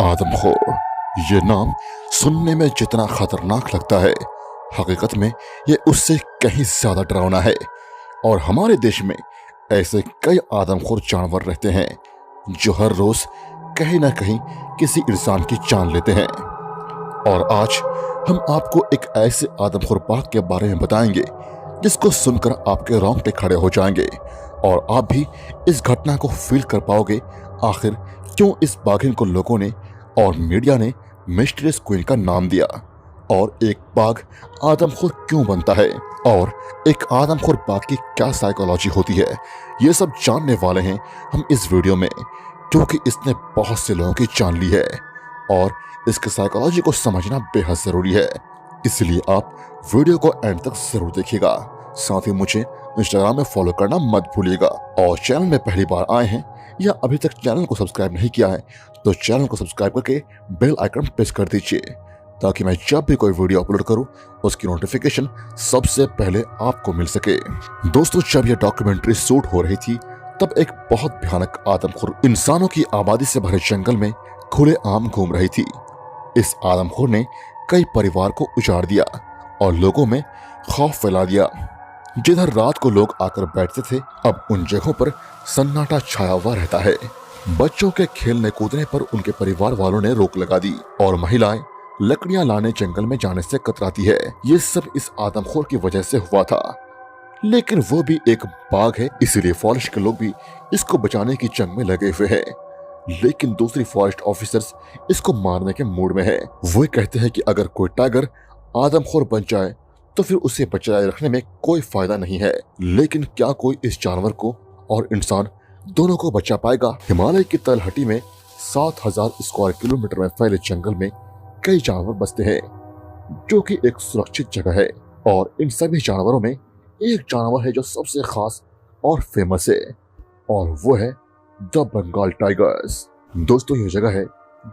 आदमखोर, ये नाम सुनने में जितना खतरनाक लगता है, हकीकत में ये उससे कहीं ज्यादा डरावना है। और हमारे देश में ऐसे कई आदमखोर जानवर रहते हैं जो हर रोज कहीं ना कहीं किसी इंसान की जान लेते हैं। और आज हम आपको एक ऐसे आदमखोर बाघ के बारे में बताएंगे जिसको सुनकर आपके रोंगटे खड़े हो जाएंगे और आप भी इस घटना को फील कर पाओगे। आखिर क्यों इस बाघिन को लोगों ने और मीडिया ने मिस्टीरियस क्वीन का नाम दिया, और एक बाघ आदमखोर क्यों बनता है, और एक आदमखोर बाघ की क्या साइकोलॉजी होती है, ये सब जानने वाले हैं हम इस वीडियो में, क्योंकि इसने बहुत से लोगों की जान ली है और इसकी साइकोलॉजी को समझना बेहद जरूरी है। इसलिए आप वीडियो को एंड तक जरूर देखिएगा। साथ ही मुझे इंस्टाग्राम में फॉलो करना मत भूलिएगा, और चैनल में पहली बार आए हैं या अभी तक चैनल को सब्सक्राइब नहीं किया है तो चैनल को सब्सक्राइब करके बेल आइकन प्रेस कर दीजिए, ताकि मैं जब भी कोई वीडियो अपलोड करूं उसकी नोटिफिकेशन सबसे पहले आपको मिल सके। दोस्तों, जब यह डॉक्यूमेंट्री शूट हो रही थी तब एक बहुत भयानक आदमखोर इंसानों की आबादी से भरे जंगल में खुलेआम घूम रही थी। इस आदमखोर ने कई परिवार को उजाड़ दिया और लोगों में खौफ फैला दिया। जिधर रात को लोग आकर बैठते थे, अब उन जगहों पर सन्नाटा छाया हुआ रहता है। बच्चों के खेलने कूदने पर उनके परिवार वालों ने रोक लगा दी और महिलाएं लकड़ियां लाने जंगल में जाने से कतराती है। ये सब इस आदमखोर की वजह से हुआ था। लेकिन वो भी एक बाघ है, इसीलिए फॉरेस्ट के लोग भी इसको बचाने की जंग में लगे हुए हैं। लेकिन दूसरी फॉरेस्ट ऑफिसर्स इसको मारने के मूड में है। वो कहते हैं कि अगर कोई टाइगर आदमखोर बन जाए तो फिर उसे बचाए रखने में कोई फायदा नहीं है। लेकिन क्या कोई इस जानवर को और इंसान दोनों को बचा पाएगा? हिमालय की तलहटी में 7000 स्क्वायर किलोमीटर में फैले जंगल में कई जानवर बसते हैं, जो कि एक सुरक्षित जगह है। और इन सभी जानवरों में एक जानवर है जो सबसे खास और फेमस है, और वो है द बंगाल टाइगर्स। दोस्तों, ये जगह है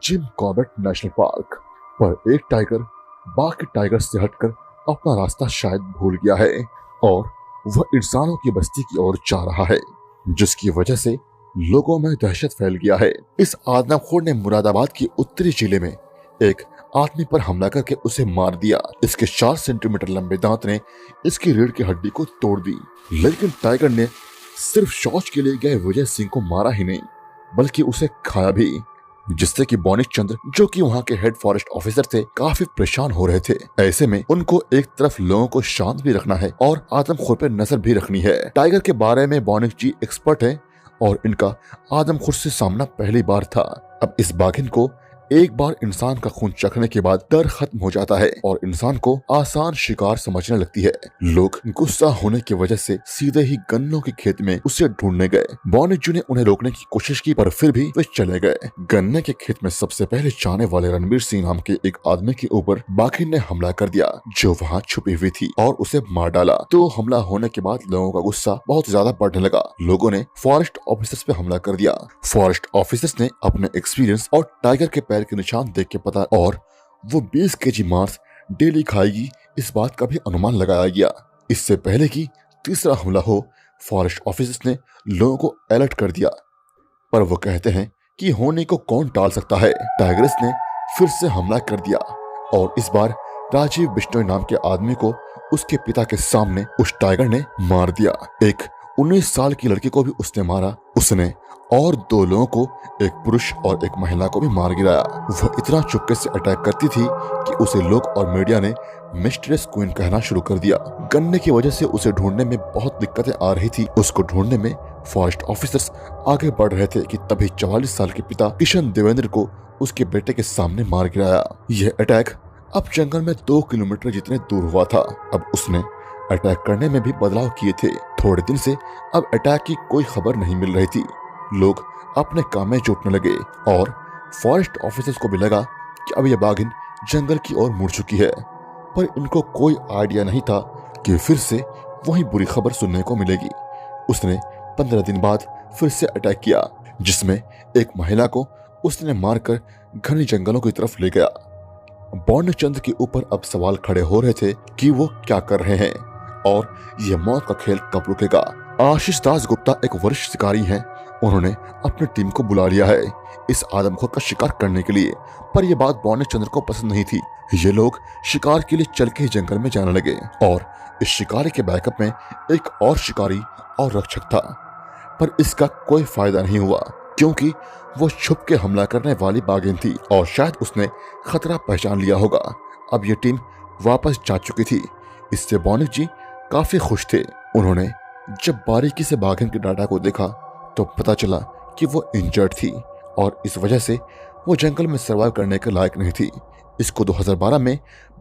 जिम कॉर्बेट नेशनल पार्क। पर एक टाइगर बाकी टाइगर से हटकर अपना रास्ता शायद भूल गया है और वह इंसानों की बस्ती की ओर जा रहा है, जिसकी वजह से लोगों में दहशत फैल गया है। इस आदमखोर ने मुरादाबाद की उत्तरी जिले में एक आदमी पर हमला करके उसे मार दिया। इसके 4 सेंटीमीटर लंबे दांत ने इसकी रीढ़ की हड्डी को तोड़ दी। लेकिन टाइगर ने सिर्फ शौच के लिए गए विजय सिंह को मारा ही नहीं, बल्कि उसे खाया भी, जिससे कि बौनिक चंद्र, जो कि वहाँ के हेड फॉरेस्ट ऑफिसर थे, काफी परेशान हो रहे थे। ऐसे में उनको एक तरफ लोगों को शांत भी रखना है और आदमखोर पर नजर भी रखनी है। टाइगर के बारे में बौनिक जी एक्सपर्ट हैं और इनका आदमखोर से सामना पहली बार था। अब इस बाघिन को एक बार इंसान का खून चखने के बाद डर खत्म हो जाता है और इंसान को आसान शिकार समझने लगती है। लोग गुस्सा होने की वजह से सीधे ही गन्नों के खेत में उसे ढूंढने गए। बौनिक जी ने उन्हें रोकने की कोशिश की, पर फिर भी वे चले गए। गन्ने के खेत में सबसे पहले जाने वाले रणवीर सिंह नाम के एक आदमी के ऊपर बाघिन ने हमला कर दिया, जो वहाँ छुपी हुई थी, और उसे मार डाला। तो हमला होने के बाद लोगों का गुस्सा बहुत ज्यादा बढ़ने लगा। लोगों ने फॉरेस्ट ऑफिसर्स पे हमला कर दिया। फॉरेस्ट ऑफिसर्स ने अपने एक्सपीरियंस और टाइगर के पैर के निशान देख के पता और वो 20 केजी मांस डेली खाएगी, इस बात का भी अनुमान लगाया गया। इससे पहले कि तीसरा हमला हो, फॉरेस्ट ऑफिसर्स ने लोगों को अलर्ट कर दिया, पर वो कहते हैं कि होने को कौन टाल सकता है। टाइगर्स ने फिर से हमला कर दिया और इस बार राजीव बिश्नोई नाम के आदमी को उसके पिता के सामने उस टाइगर ने मार दिया। एक 19 साल की लड़की को भी उसने मारा। उसने और 2 लोगों को, एक पुरुष और एक महिला को भी मार गिराया। वह इतना चुपके से अटैक करती थी कि उसे लोग और मीडिया ने मिस्टीरियस क्वीन कहना शुरू कर दिया। गन्ने की वजह से उसे ढूंढने में बहुत दिक्कतें आ रही थी। उसको ढूंढने में फॉरेस्ट ऑफिसर्स आगे बढ़ रहे थे कि तभी 44 साल के पिता किशन देवेंद्र को उसके बेटे के सामने मार गिराया। यह अटैक अब जंगल में 2 किलोमीटर जितने दूर हुआ था। अब उसने अटैक करने में भी बदलाव किए थे। थोड़े दिन से अब अटैक की कोई खबर नहीं मिल रही थी। लोग अपने काम में जुटने लगे और फॉरेस्ट ऑफिसर्स को भी लगा कि अब यह बाघिन जंगल की ओर मुड़ चुकी है, पर इनको कोई आइडिया नहीं था कि फिर से वही बुरी खबर सुनने को मिलेगी। उसने 15 दिन बाद फिर से अटैक किया, जिसमें एक महिला को उसने मारकर घने जंगलों की तरफ ले गया। बौनिक चंद्र के ऊपर अब सवाल खड़े हो रहे थे कि वो क्या कर रहे हैं और यह मौत का खेल कब रुकेगा। आशीष दास गुप्ता एक वरिष्ठ शिकारी हैं उन्होंने अपनी टीम को बुला लिया है इस आदमखोर का शिकार करने के लिए। पर यह बात बॉनी चंद्र को पसंद नहीं थी। ये लोग शिकार के लिए चल के ही जंगल में जाने लगे और इस शिकारी के बैकअप में एक और शिकारी और रक्षक था। पर इसका कोई फायदा नहीं हुआ क्योंकि वो छुप के हमला करने वाली बाघिन थी और शायद उसने खतरा पहचान लिया होगा। अब ये टीम वापस जा चुकी थी। इससे बॉनिक जी काफी खुश थे। उन्होंने जब बारीकी से बाघिन के डाटा को देखा तो पता चला कि वो इंजर्ड थी और इस वजह से वो जंगल में सर्वाइव करने के लायक नहीं थी। इसको 2012 में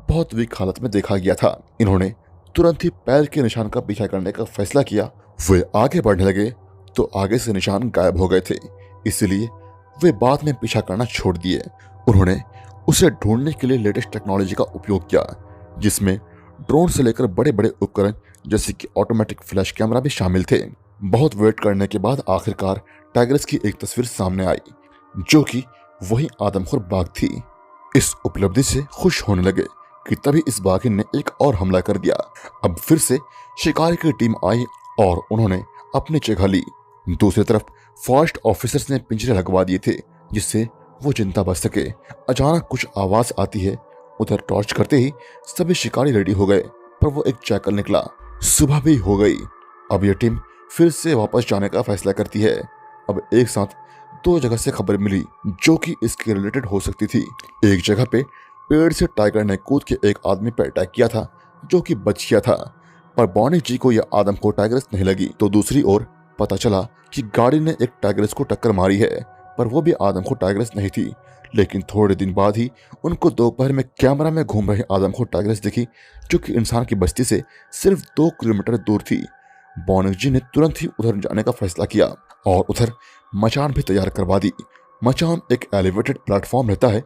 बहुत वीक हालत में देखा गया था। इन्होंने तुरंत ही पैर के निशान का पीछा करने का फैसला किया। वे आगे बढ़ने लगे तो आगे से निशान गायब हो गए थे, इसलिए वे बाद में पीछा करना छोड़ दिए। उन्होंने उसे ढूंढने के लिए लेटेस्ट टेक्नोलॉजी का उपयोग किया, जिसमें ड्रोन से लेकर बड़े बड़े उपकरण जैसे कि ऑटोमेटिक फ्लैश कैमरा भी शामिल थे। बहुत वेट करने के बाद आखिरकार टाइग्रेस की एक तस्वीर सामने आई, जो कि वही आदमखोर बाघ थी। इस उपलब्धि से खुश होने लगे कि तभी इस बाघिन ने एक और हमला कर दिया। अब फिर से शिकारी की टीम आई और उन्होंने अपनी जगह ली। दूसरी तरफ फॉरेस्ट ऑफिसर्स ने पिंजरे लगवा दिए थे जिससे वो जिंदा बच सके। अचानक कुछ आवाज आती है। उधर टॉर्च करते ही सभी शिकारी रेडी हो गए, पर वो एक जैकल निकला। सुबह भी हो गई। अब ये टीम फिर से वापस जाने का फैसला करती है। अब एक साथ दो जगह से खबर मिली जो कि इसके रिलेटेड हो सकती थी। एक जगह पे पेड़ से टाइगर ने कूद के एक आदमी पर अटैक किया था जो कि बच गया था, पर बॉनी जी को यह आदम को टाइग्रेस नहीं लगी। तो दूसरी ओर पता चला कि गाड़ी ने एक टाइग्रेस को टक्कर मारी है, पर वो भी आदम को टाइग्रेस नहीं थी। लेकिन थोड़े दिन बाद ही उनको दोपहर में कैमरा में घूम रहे आदम को टाइग्रेस दिखी, जो कि इंसान की बस्ती से सिर्फ 2 किलोमीटर दूर थी। बॉनिक जी ने तुरंत ही उधर जाने का फैसला किया और उधर मचान भी तैयार करवा दी। मचान एक एलिवेटेड प्लेटफॉर्म रहता है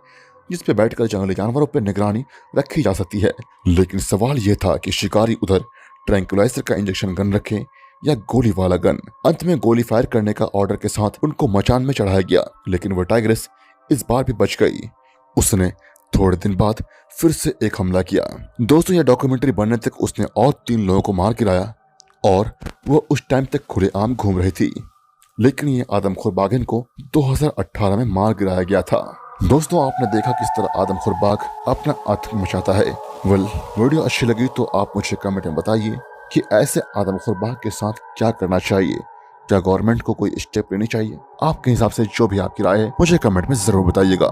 जिस पे बैठकर जंगली जानवरों पर निगरानी रखी जा सकती है। लेकिन सवाल यह था कि शिकारी उधर ट्रैंक्विलाइजर का इंजेक्शन गन रखें या गोली वाला गन। अंत में गोली फायर करने का ऑर्डर के साथ उनको मचान में चढ़ाया गया, लेकिन वह टाइग्रेस इस बार भी बच गई। उसने थोड़े दिन बाद फिर से एक हमला किया। दोस्तों, यह डॉक्यूमेंट्री बनने तक उसने और 3 लोगों को मार गिराया और वह उस टाइम तक खुलेआम घूम रही थी। लेकिन ये आदमखोर बाघिन को 2018 में मार गिराया गया था। दोस्तों, आपने देखा किस तरह आदमखोर बाघ अपना आतंक मचाता है। वीडियो अच्छी लगी तो आप मुझे कमेंट में बताइए कि ऐसे आदमखोर बाघ के साथ क्या करना चाहिए। क्या गवर्नमेंट को कोई स्टेप लेनी चाहिए? आपके हिसाब से जो भी आपकी राय है मुझे कमेंट में जरूर बताइएगा।